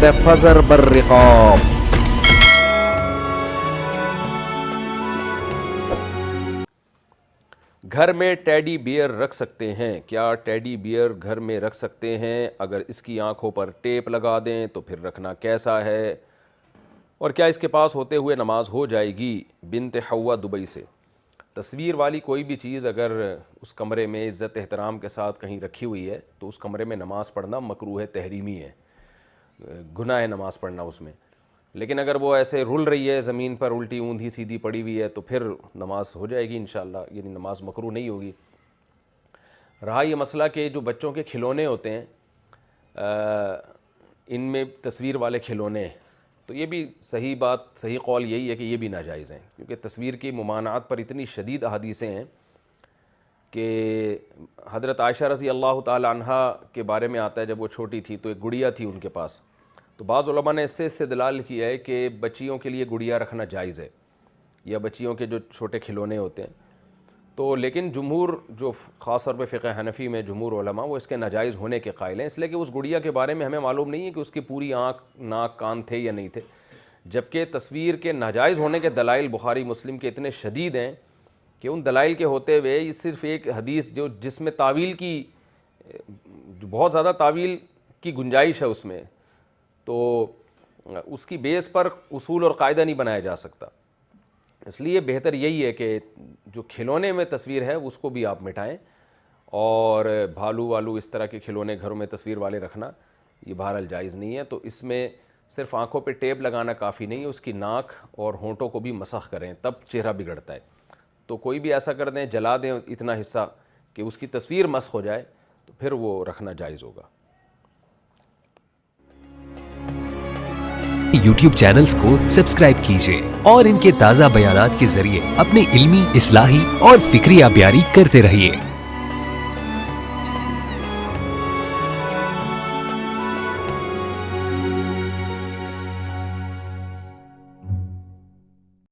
فزر بالرقاب. گھر میں teddy beer رکھ سکتے ہیں کیا؟ ٹیڈی بیئر گھر میں رکھ سکتے ہیں؟ اگر اس کی آنکھوں پر ٹیپ لگا دیں تو پھر رکھنا کیسا ہے؟ اور کیا اس کے پاس ہوتے ہوئے نماز ہو جائے گی؟ بنت حوا دبئی سے. تصویر والی کوئی بھی چیز اگر اس کمرے میں عزت احترام کے ساتھ کہیں رکھی ہوئی ہے تو اس کمرے میں نماز پڑھنا مکروہ تحریمی ہے، گناہ ہے نماز پڑھنا اس میں. لیکن اگر وہ ایسے رول رہی ہے زمین پر الٹی اوندھی سیدھی پڑی ہوئی ہے تو پھر نماز ہو جائے گی انشاءاللہ، یعنی نماز مکروہ نہیں ہوگی. رہا یہ مسئلہ کہ جو بچوں کے کھلونے ہوتے ہیں ان میں تصویر والے کھلونے، تو یہ بھی صحیح بات، صحیح قول یہی ہے کہ یہ بھی ناجائز ہیں، کیونکہ تصویر کی ممانعت پر اتنی شدید احادیثیں ہیں کہ حضرت عائشہ رضی اللہ تعالی عنہا کے بارے میں آتا ہے جب وہ چھوٹی تھی تو ایک گڑیا تھی ان کے پاس، تو بعض علماء نے اس سے استدلال کیا ہے کہ بچیوں کے لیے گڑیا رکھنا جائز ہے یا بچیوں کے جو چھوٹے کھلونے ہوتے ہیں. تو لیکن جمہور جو خاص طور پہ فقہ حنفی میں جمہور علماء وہ اس کے ناجائز ہونے کے قائل ہیں، اس لیے کہ اس گڑیا کے بارے میں ہمیں معلوم نہیں ہے کہ اس کی پوری آنکھ ناک کان تھے یا نہیں تھے، جبکہ تصویر کے ناجائز ہونے کے دلائل بخاری مسلم کے اتنے شدید ہیں کہ ان دلائل کے ہوتے ہوئے یہ صرف ایک حدیث جس میں تعویل کی بہت زیادہ تعویل کی گنجائش ہے اس میں، تو اس کی بیس پر اصول اور قاعدہ نہیں بنایا جا سکتا. اس لیے بہتر یہی ہے کہ جو کھلونے میں تصویر ہے اس کو بھی آپ مٹائیں، اور بھالو والو اس طرح کے کھلونے گھروں میں تصویر والے رکھنا یہ بہرحال جائز نہیں ہے. تو اس میں صرف آنکھوں پہ ٹیپ لگانا کافی نہیں ہے، اس کی ناک اور ہونٹوں کو بھی مسح کریں تب چہرہ بگڑتا ہے. تو کوئی بھی ایسا کر دیں، جلا دیں اتنا حصہ کہ اس کی تصویر مسح ہو جائے تو پھر وہ رکھنا جائز ہوگا. یوٹیوب چینلز کو سبسکرائب کیجیے اور ان کے تازہ بیانات کے ذریعے اپنے علمی، اصلاحی اور فکری آبیاری کرتے رہیے.